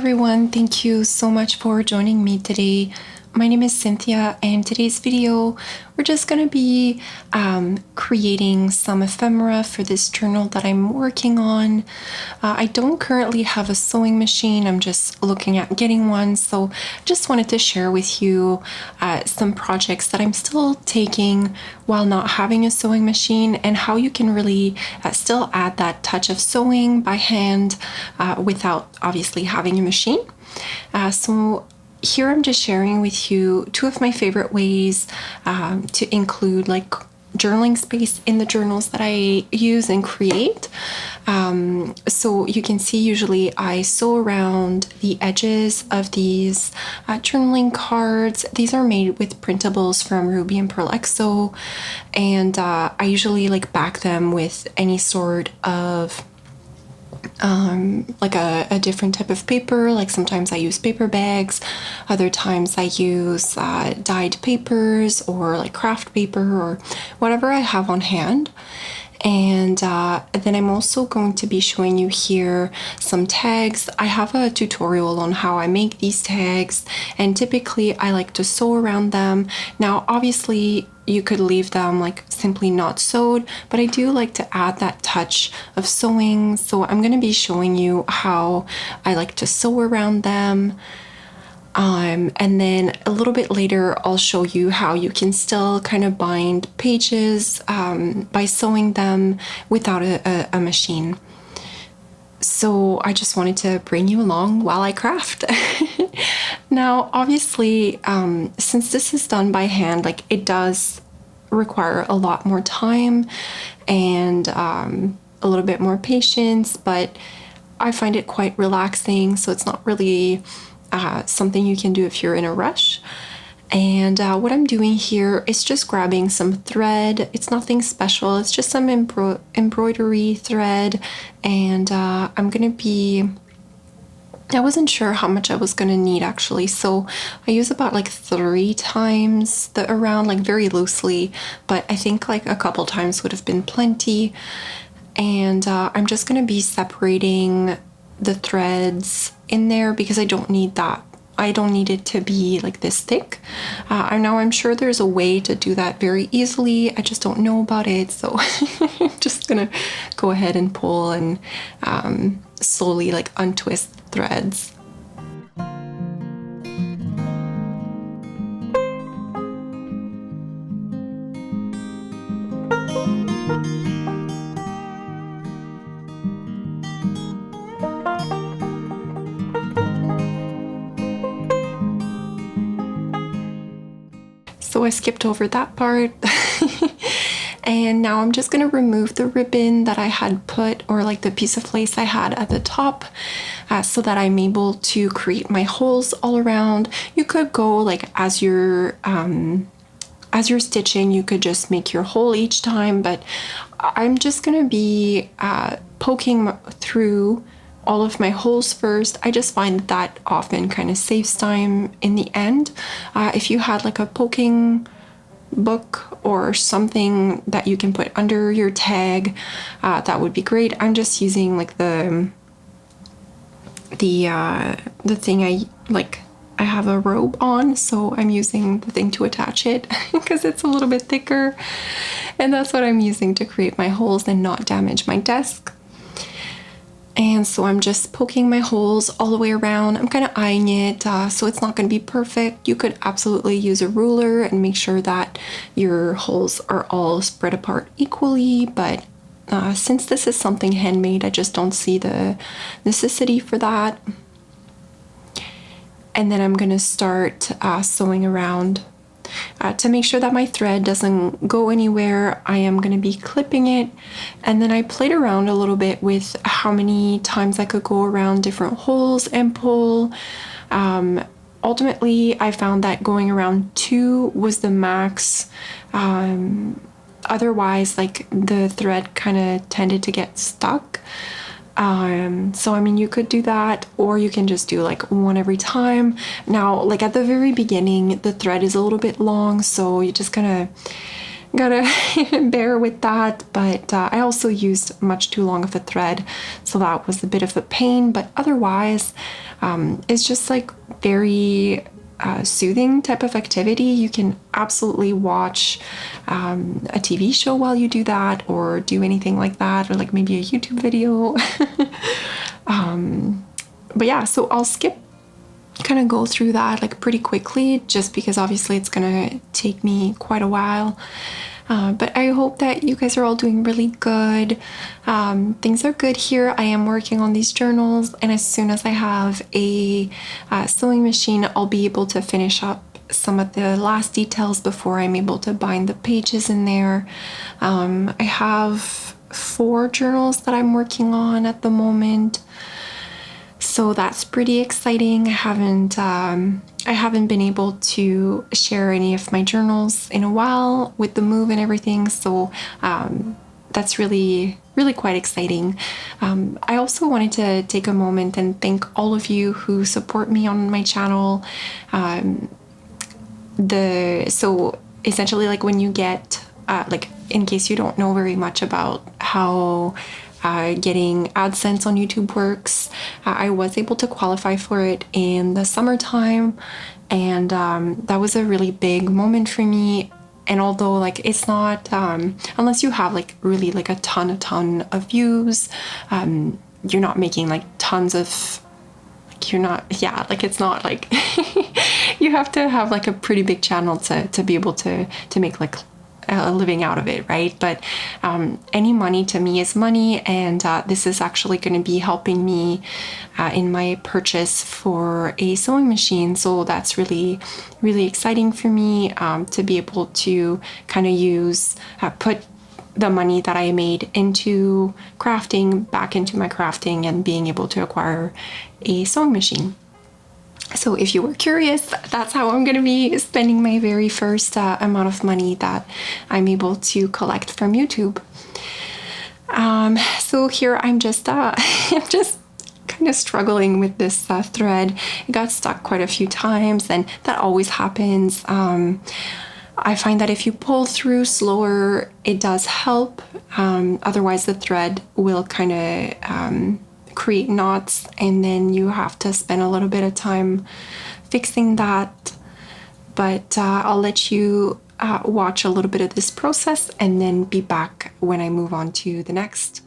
everyone, thank you so much for joining me today. My name is Cynthia, and today's video we're just going to be creating some ephemera for this journal that I'm working on. I don't currently have a sewing machine. I'm just looking at getting one, so just wanted to share with you some projects that I'm still taking while not having a sewing machine, and how you can really still add that touch of sewing by hand without obviously having a machine. So here I'm just sharing with you two of my favorite ways to include like journaling space in the journals that I use and create. So you can see usually I sew around the edges of these journaling cards. These are made with printables from Ruby and Pearl XO, and I usually like back them with any sort of like a different type of paper. Like sometimes I use paper bags, other times I use dyed papers or like craft paper or whatever I have on hand. And then I'm also going to be showing you here some tags. I have a tutorial on how I make these tags, and typically I like to sew around them. Now obviously you could leave them like simply not sewed, but I do like to add that touch of sewing, so I'm going to be showing you how I like to sew around them. And then a little bit later, I'll show you how you can still kind of bind pages by sewing them without a machine. So I just wanted to bring you along while I craft. Now, obviously, since this is done by hand, like it does require a lot more time and a little bit more patience, but I find it quite relaxing, so it's not really something you can do if you're in a rush. And what I'm doing here is just grabbing some thread. It's nothing special, it's just some embroidery thread, and I'm gonna be, I wasn't sure how much I was gonna need actually, so I use about like 3 times the around, like very loosely, but I think like a couple times would have been plenty. And I'm just gonna be separating the threads in there because I don't need that. I don't need it to be like this thick. I'm sure there's a way to do that very easily. I just don't know about it, so I'm just gonna go ahead and pull and slowly like untwist the threads. So I skipped over that part. And now I'm just gonna remove the ribbon that I had put, or like the piece of lace I had at the top, so that I'm able to create my holes all around. You could go like as you're stitching, you could just make your hole each time, but I'm just gonna be poking through all of my holes first. I just find that often kind of saves time in the end. If you had like a poking book or something that you can put under your tag, that would be great. I'm just using like the thing I have a robe on, so I'm using the thing to attach it because it's a little bit thicker, and that's what I'm using to create my holes and not damage my desk. And so I'm just poking my holes all the way around. I'm kind of eyeing it, so it's not going to be perfect. You could absolutely use a ruler and make sure that your holes are all spread apart equally, but since this is something handmade, I just don't see the necessity for that. And then I'm going to start sewing around. To make sure that my thread doesn't go anywhere, I am going to be clipping it, and then I played around a little bit with how many times I could go around different holes and pull. Ultimately, I found that going around 2 was the max. Otherwise, like the thread kind of tended to get stuck. So I mean, you could do that, or you can just do like 1 every time. Now, like at the very beginning, the thread is a little bit long, so you just kind of gotta bear with that. But I also used much too long of a thread, so that was a bit of a pain. But otherwise, it's just like very soothing type of activity. You can absolutely watch a TV show while you do that, or do anything like that, or like maybe a YouTube video. But yeah, so I'll skip kind of go through that like pretty quickly, just because obviously it's gonna take me quite a while. But I hope that you guys are all doing really good. Things are good here. I am working on these journals, and as soon as I have a sewing machine, I'll be able to finish up some of the last details before I'm able to bind the pages in there. I have 4 journals that I'm working on at the moment, so that's pretty exciting. I haven't been able to share any of my journals in a while with the move and everything, so that's really quite exciting. I also wanted to take a moment and thank all of you who support me on my channel. So essentially, like when you get like, in case you don't know very much about how getting AdSense on YouTube works, I was able to qualify for it in the summertime, and that was a really big moment for me. And although like it's not unless you have like really like a ton of views, you're not making like tons of, like you're not, yeah, like it's not like you have to have like a pretty big channel to be able to make like a living out of it, right? But any money to me is money, and this is actually going to be helping me in my purchase for a sewing machine. So that's really exciting for me, to be able to kind of use put the money that I made into crafting back into my crafting, and being able to acquire a sewing machine. So if you were curious, that's how I'm going to be spending my very first amount of money that I'm able to collect from YouTube. So here I'm just I'm just kind of struggling with this thread. It got stuck quite a few times, and that always happens. I find that if you pull through slower, it does help. Otherwise, the thread will kind of create knots, and then you have to spend a little bit of time fixing that. But I'll let you watch a little bit of this process, and then be back when I move on to the next.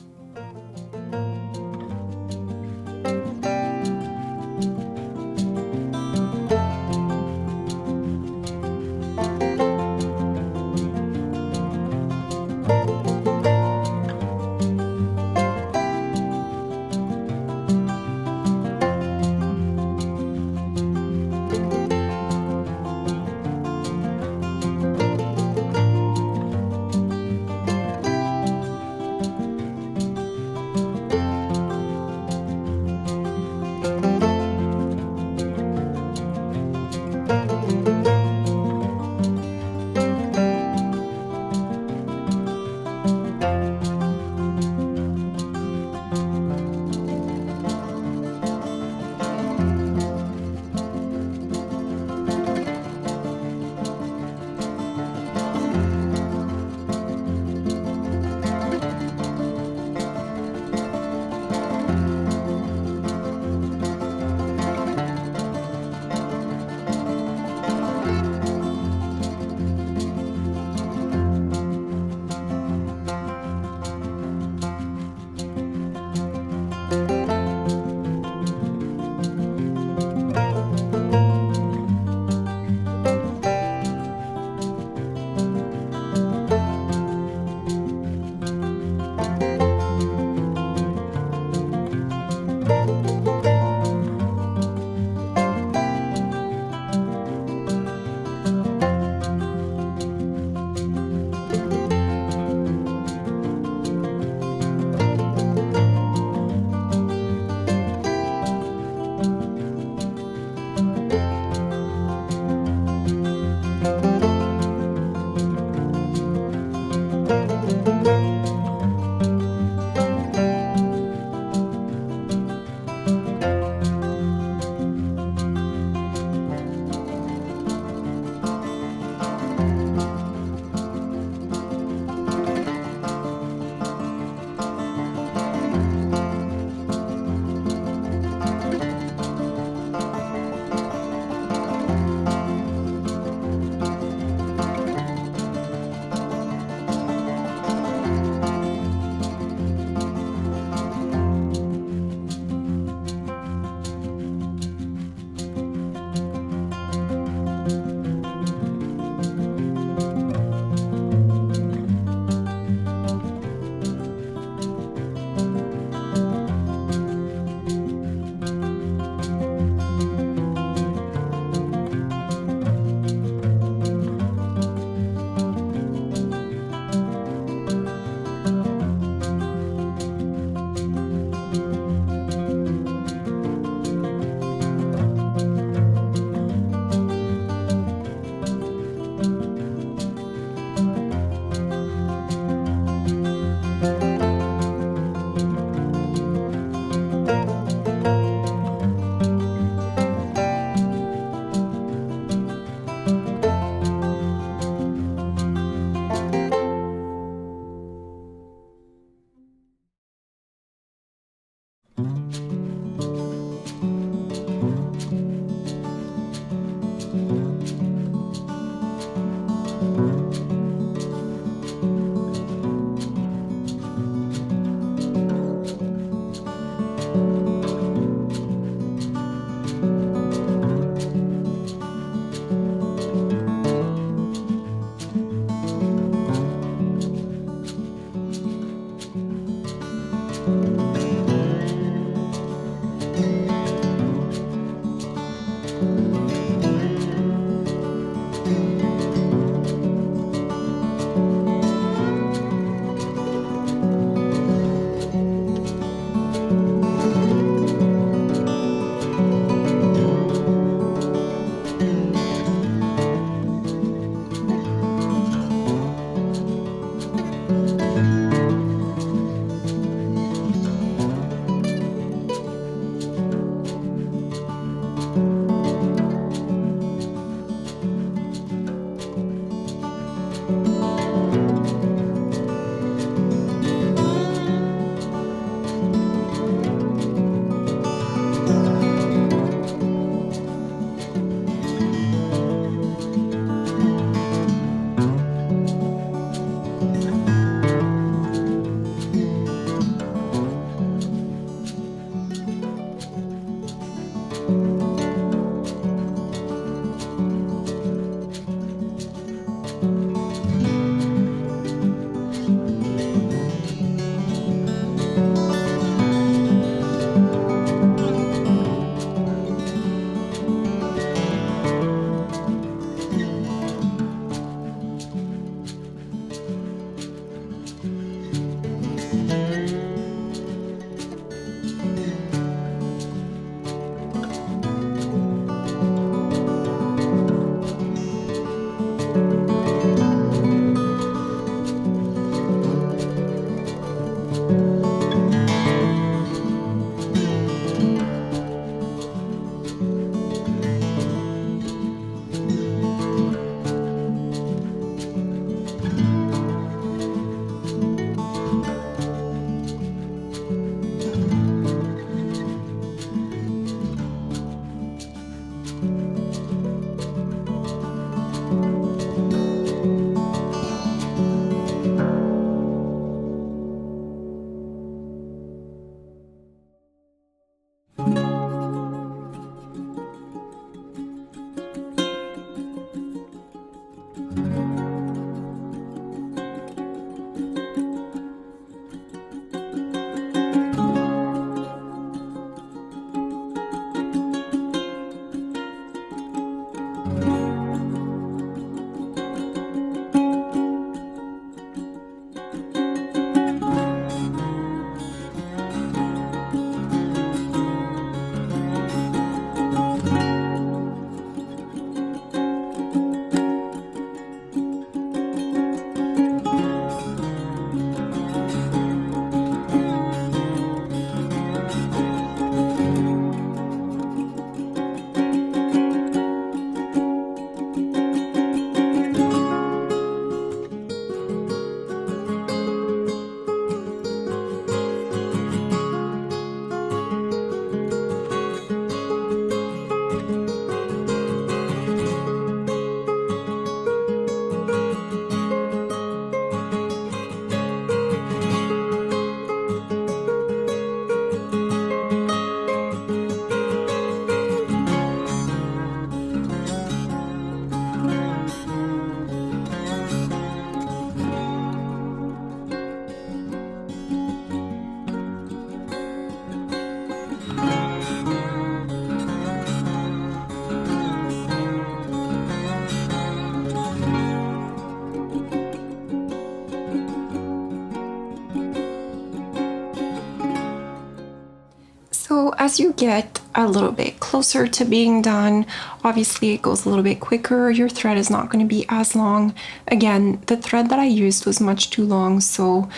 as you get a little bit closer to being done, obviously it goes a little bit quicker. Your thread is not going to be as long. Again, the thread that I used was much too long, so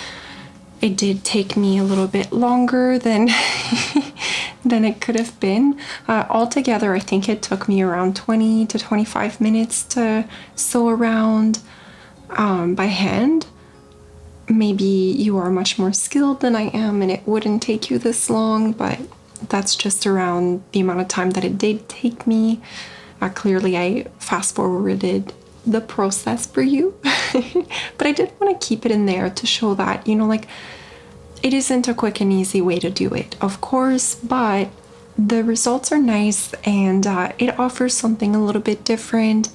it did take me a little bit longer than than it could have been. Altogether, I think it took me around 20 to 25 minutes to sew around by hand. Maybe you are much more skilled than I am and it wouldn't take you this long, but that's just around the amount of time that it did take me. Clearly, I fast forwarded the process for you, but I did want to keep it in there to show that, you know, like, it isn't a quick and easy way to do it, of course, but the results are nice and it offers something a little bit different.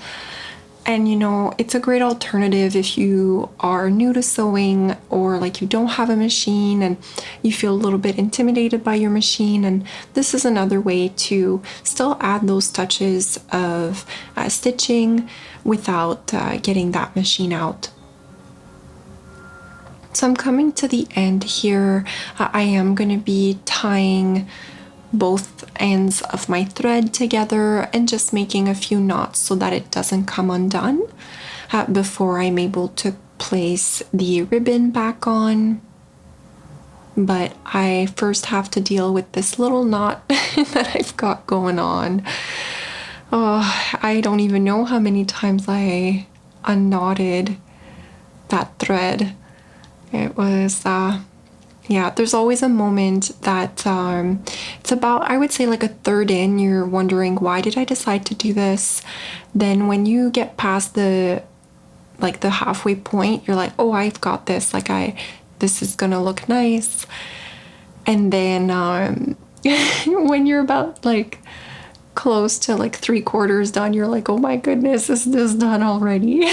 And you know, it's a great alternative if you are new to sewing or like you don't have a machine and you feel a little bit intimidated by your machine. And this is another way to still add those touches of stitching without getting that machine out. So I'm coming to the end here. I am going to be tying both ends of my thread together and just making a few knots so that it doesn't come undone before I'm able to place the ribbon back on. But I first have to deal with this little knot that I've got going on. Oh, I don't even know how many times I unknotted that thread. It was yeah, there's always a moment that it's about, I would say, like a third in, you're wondering, why did I decide to do this? Then when you get past the halfway point, you're like, oh, I've got this. Like, this is gonna look nice. And then when you're about like close to like 3/4 done, you're like, oh my goodness, is this done already?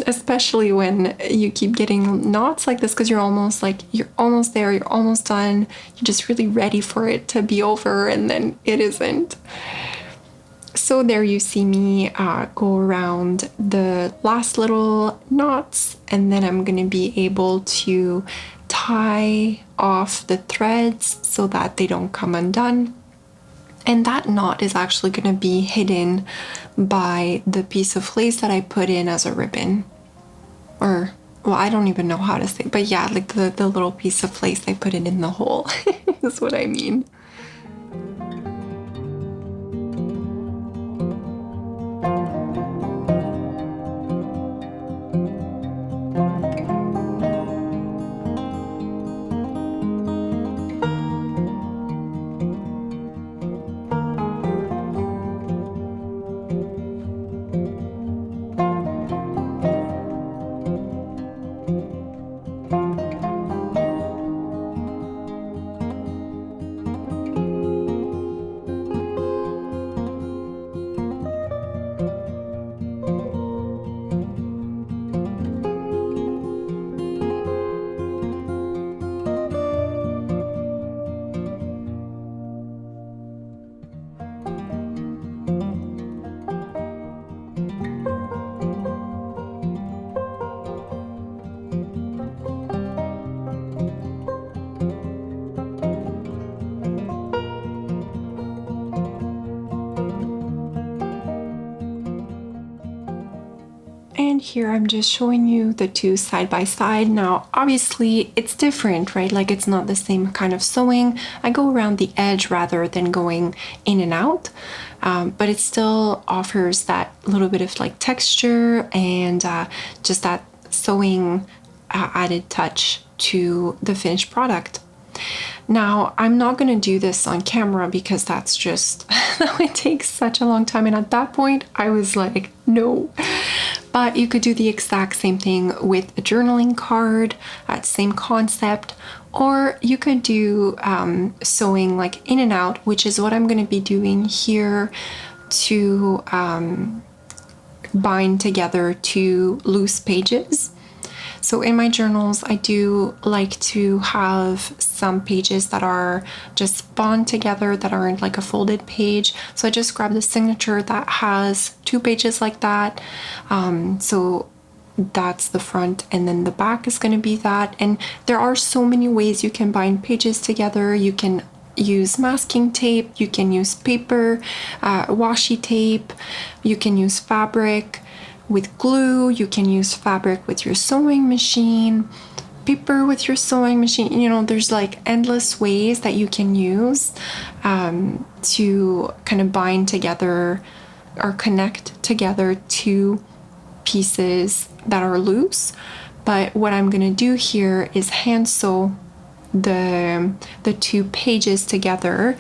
Especially when you keep getting knots like this, because you're almost there, you're almost done, you're just really ready for it to be over, and then it isn't. So there you see me go around the last little knots, and then I'm going to be able to tie off the threads so that they don't come undone. And that knot is actually going to be hidden by the piece of lace that I put in as a ribbon. Or, well, I don't even know how to say it, but yeah, like the little piece of lace I put it in the hole is what I mean. And here I'm just showing you the two side by side. Now, obviously it's different, right? Like, it's not the same kind of sewing. I go around the edge rather than going in and out, but it still offers that little bit of like texture and just that sewing added touch to the finished product. Now, I'm not going to do this on camera because that's just, that would take such a long time. And at that point, I was like, no. But you could do the exact same thing with a journaling card, same concept. Or you could do sewing like in and out, which is what I'm going to be doing here to bind together two loose pages. So in my journals, I do like to have some pages that are just bound together that aren't like a folded page. So I just grab the signature that has two pages like that. So that's the front, and then the back is going to be that. And there are so many ways you can bind pages together. You can use masking tape, you can use paper, washi tape, you can use fabric with glue, you can use fabric with your sewing machine, paper with your sewing machine. You know, there's like endless ways that you can use to kind of bind together or connect together two pieces that are loose. But what I'm going to do here is hand sew the two pages together,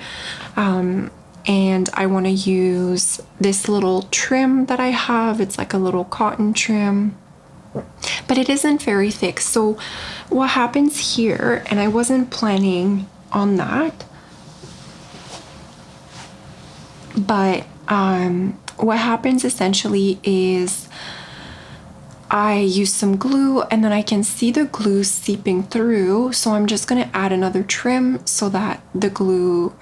and I want to use this little trim that I have. It's like a little cotton trim, but it isn't very thick. So what happens here, and I wasn't planning on that, but what happens essentially is I use some glue, and then I can see the glue seeping through. So I'm just going to add another trim so that the glue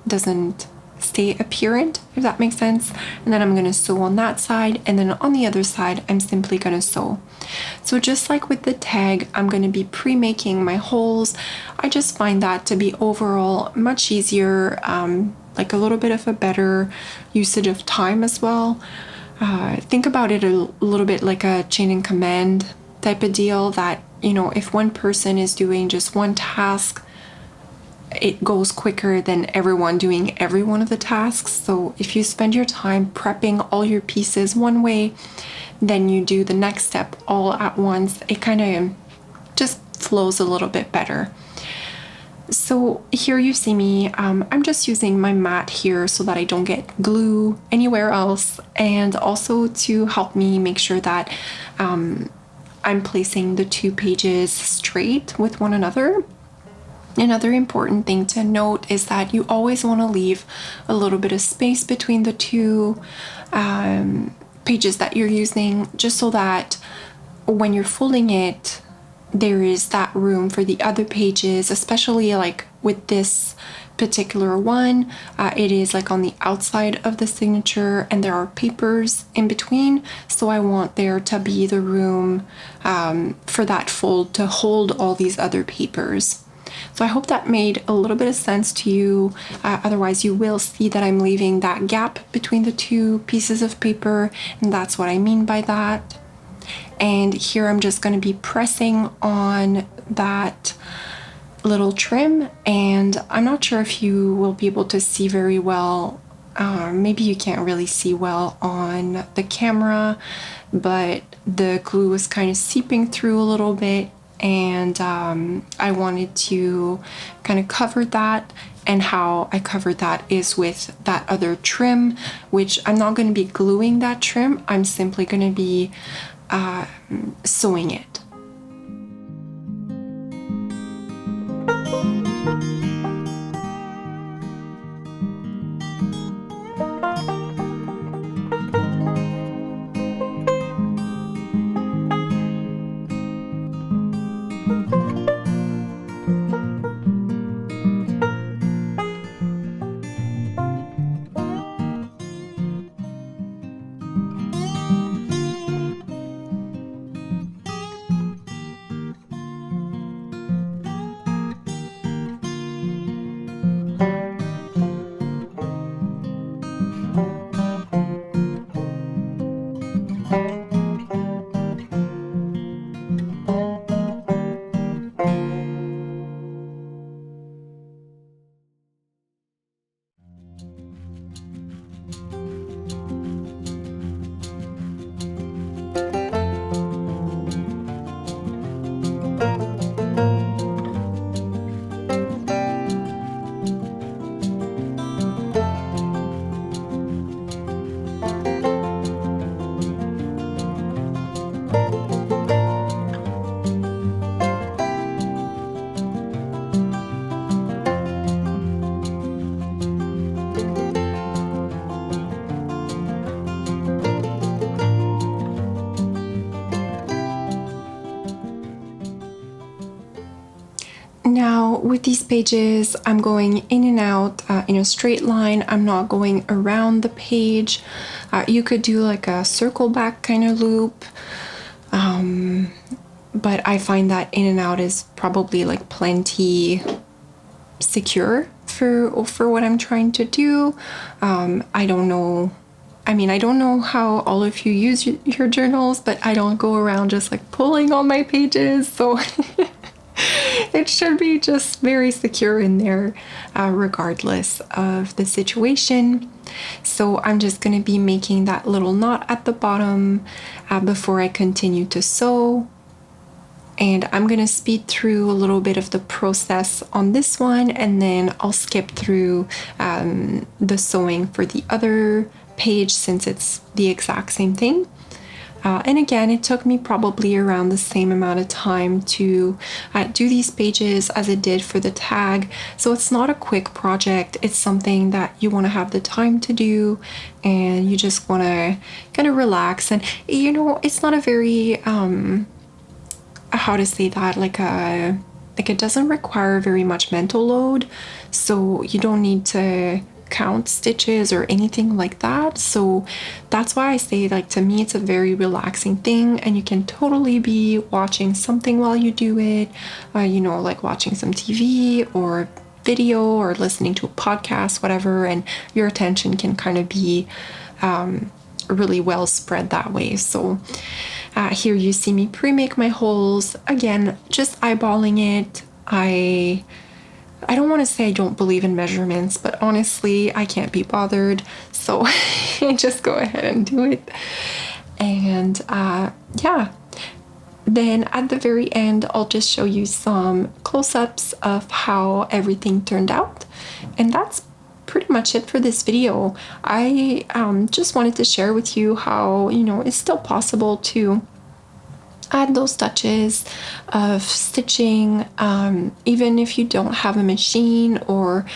doesn't stay apparent, if that makes sense. And then I'm going to sew on that side, and then on the other side, I'm simply going to sew. So just like with the tag, I'm going to be pre-making my holes. I just find that to be overall much easier, like a little bit of a better usage of time as well. Think about it a little bit like a chain and command type of deal, that, you know, if one person is doing just one task, it goes quicker than everyone doing every one of the tasks. So if you spend your time prepping all your pieces one way, then you do the next step all at once, it kind of just flows a little bit better. So here you see me, I'm just using my mat here so that I don't get glue anywhere else, and also to help me make sure that I'm placing the two pages straight with one another. Another important thing to note is that you always want to leave a little bit of space between the two pages that you're using, just so that when you're folding it, there is that room for the other pages, especially like with this particular one. It is like on the outside of the signature, and there are papers in between. So I want there to be the room for that fold to hold all these other papers. So I hope that made a little bit of sense to you. Otherwise, you will see that I'm leaving that gap between the two pieces of paper, and that's what I mean by that. And here I'm just going to be pressing on that little trim, and I'm not sure if you will be able to see very well. Maybe you can't really see well on the camera, but the glue was kind of seeping through a little bit, and I wanted to kind of cover that. And how I covered that is with that other trim, which I'm not going to be gluing that trim. I'm simply going to be sewing it. Now with these pages, I'm going in and out in a straight line. I'm not going around the page. You could do like a circle back kind of loop. But I find that in and out is probably like plenty secure for what I'm trying to do. I don't know. I mean, I don't know how all of you use your journals, but I don't go around just like pulling on my pages. So it should be just very secure in there, regardless of the situation. So I'm just going to be making that little knot at the bottom before I continue to sew. And I'm going to speed through a little bit of the process on this one, and then I'll skip through the sewing for the other page since it's the exact same thing. And again, it took me probably around the same amount of time to do these pages as it did for the tag. So it's not a quick project. It's something that you want to have the time to do, and you just want to kind of relax. And you know, it's not a very how to say that, like it doesn't require very much mental load, so you don't need to count stitches or anything like that. So that's why I say, like, to me it's a very relaxing thing, and you can totally be watching something while you do it, you know, like watching some TV or video or listening to a podcast, whatever, and your attention can kind of be really well spread that way. So here you see me pre-make my holes. Again, just eyeballing it. I don't want to say I don't believe in measurements, but honestly, I can't be bothered. So I just go ahead and do it. And yeah. Then at the very end, I'll just show you some close-ups of how everything turned out. And that's pretty much it for this video. I just wanted to share with you how, you know, it's still possible to add those touches of stitching, even if you don't have a machine, or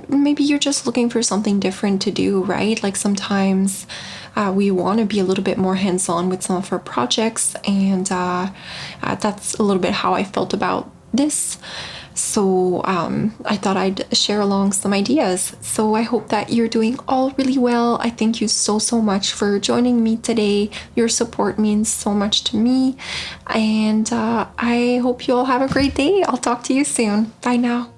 maybe you're just looking for something different to do, right? Like sometimes we want to be a little bit more hands-on with some of our projects, and that's a little bit how I felt about this. So I thought I'd share along some ideas. So I hope that you're doing all really well. I thank you so much for joining me today. Your support means so much to me, and I hope you all have a great day. I'll talk to you soon. Bye now.